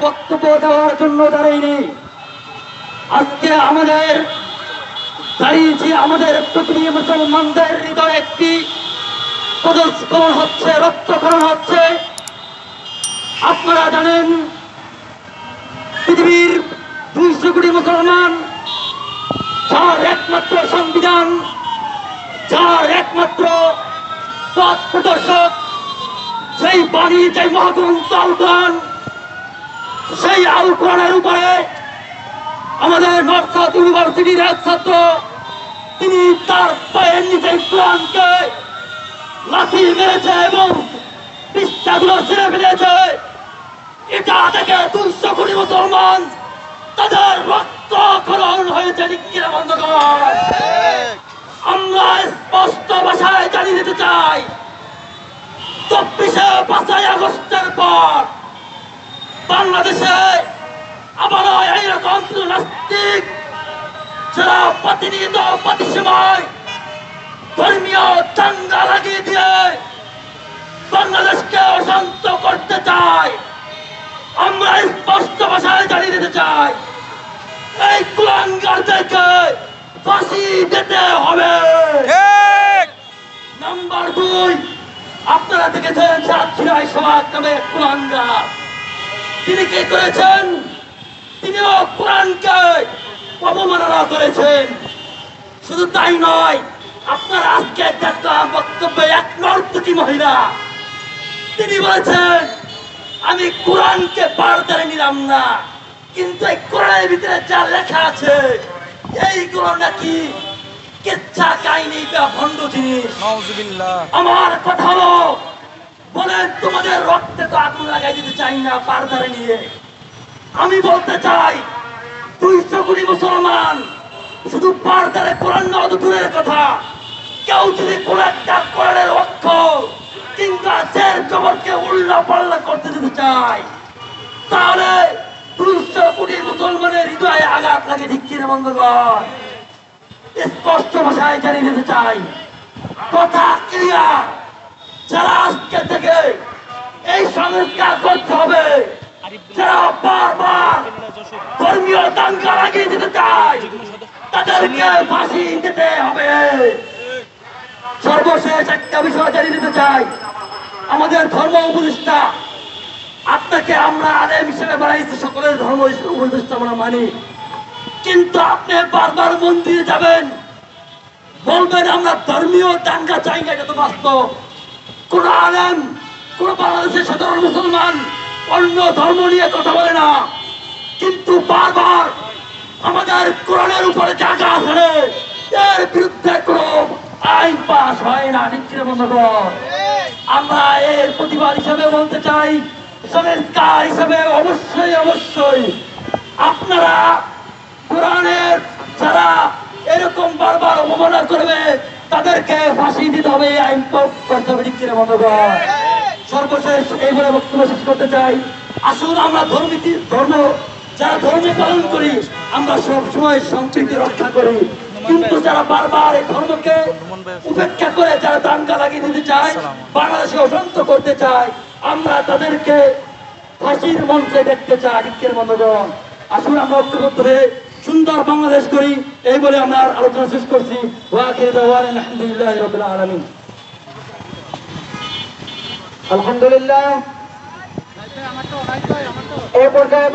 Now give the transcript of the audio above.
বক্তব্য দেওয়ার জন্য দাঁড়াইনি। আজকে আমাদের দাঁড়িয়েছি, আমাদের প্রতিটি মুসলমানদের হৃদয়ে একটি পদস্খলন হচ্ছে, রক্তক্ষরণ হচ্ছে। আপনারা জানেন পৃথিবীর 200 কোটি মুসলমান, যার একমাত্র সংবিধান, যার একমাত্র পথ প্রদর্শক, সেই বাণী, সেই মহাগ্রন্থ আল কোরআন, সেই আল কোরআনের উপরে আমাদের নর্থ সাউথ ইউনিভার্সিটির এক ছাত্র, তিনি তার পায়ের নিচে কোরআনকে লাথি মেরেছে এবং পৃষ্ঠাগুলো ছিঁড়ে ফেলেছে। এটা থেকে 200 কোটি মুসলমান, তাদের রক্তক্ষরণ হয়েছে। নিকিরা বন্ধুগণ, আমরা স্পষ্ট ভাষায় জানিয়ে দিতে চাই, 24 আগস্টের পর বাংলাদেশে আবারও এইরকম নাস্তিক যারা প্রতিনিয়ত প্রতি সময় ধর্মীয় দাঙ্গা লাগিয়ে দিয়ে বাংলাদেশকে অশান্ত করতে চায়, আমরা স্পষ্ট ভাষায় জানিয়ে দিতে চাই, এই কুলাঙ্গারদেরকে ফাঁসি দিতে হবে। নাম্বার 2, আপনারা দেখেছেন সাতক্ষীরায় সমাজ নামে কুলাঙ্গার, তিনি কি করেছেন? তিনিও কোরআনকে অবমাননা করেছেন। শুধু তাই নয়, আপনারা আজকে দেখলাম বক্তব্যে এক নর্তকী মহিলা, তিনি বলেছেন আমি কোরআনকে পারদারে নিলাম না, কিন্তু এই কোরআনের ভিতরে যা লেখা আছে এইগুলো নাকি কেচ্ছা কাহিনী বা ভণ্ড জিনিস। আমার কথা হলো, বলেন তোমাদের রক্তে তো আগুন লাগাই দিতে চাই না পারদারে নিয়ে। আমি বলতে চাই 200 কোটি মুসলমান শুধু পারদারে কোরআন না, দূরের কথা, কেউ যদি কোন একটা কোরআনের অক্ষর কিংবা জের জবরকে উল্লা পাল্লা করতে দিতে চায়, তাহলে 200 কোটি মুসলমানের হৃদয়ে আঘাত লাগে। ঠিক কিনা বন্ধুগণ, স্পষ্ট ভাষায় জানিয়ে দিতে চাই, কথা ক্লিয়ার। যারা আজকে থেকে এই সংস্কার করতে হবে, যারা বারবার ধর্মীয় দাঙ্গা লাগিয়ে দিতে চায়, তাদেরকে ফাঁসি দিতে হবে। সর্বশেষ একটা বিষয় জানিয়ে দিতে চাই, আমাদের ধর্ম উপদেষ্টা, আপনাকে আমরা আলেম হিসেবে বানাইছি, সকলের ধর্ম উপদেষ্টা আমরা মানি, কিন্তু আপনি বারবার মন্দিরে যাবেন, বলবেন আমরা ধর্মীয় দাঙ্গা চাই না, এটা তো বাস্তব। কোন আলেম, কোন বাংলাদেশের সাধারণ মুসলমান অন্য ধর্ম নিয়ে কথা বলে না, কিন্তু বারবার আমাদের কোরআনের উপরে জায়গা আছে, এর বিরুদ্ধে কোন আইন পাস হয় না। নিশ্চিত বন্ধুগণ, আমরা এর প্রতিবাদ হিসেবে বলতে চাই, সংস্কার হিসেবে অবশ্যই অবশ্যই আপনারা কোরআনের যারা এরকম বারবার অবমাননা করবে তাদেরকে ফাঁসি দিতে হবে, আইন করতে হবে। নিশ্চিত বন্ধুগণ, সর্বশেষ এই বলে বক্তব্য শেষ করতে চাই, আসুন আমরা ধর্ম যারা ধর্ম পালন করি, আমরা সবসময় সম্প্রীতি রক্ষা করি, কিন্তু যারা বারবার এই ধর্মকে উপেক্ষা করে যারা দাঙ্গা লাগিয়ে দিতে চায়, বাংলাদেশে অশান্ত করতে চায়, আমরা তাদেরকে ফাঁসির মঞ্চে দেখতে চাই। নিত্যের বন্ধুগণ, আসুন আমরা ঐক্যবদ্ধ হয়ে সুন্দর বাংলাদেশ করি, এই বলে আমরা আলোচনা শেষ করছি। আলহামদুলিল্লাহ রাব্বিল আলামিন। আলহামদুলিল্লাহ। এই পর্যায়ে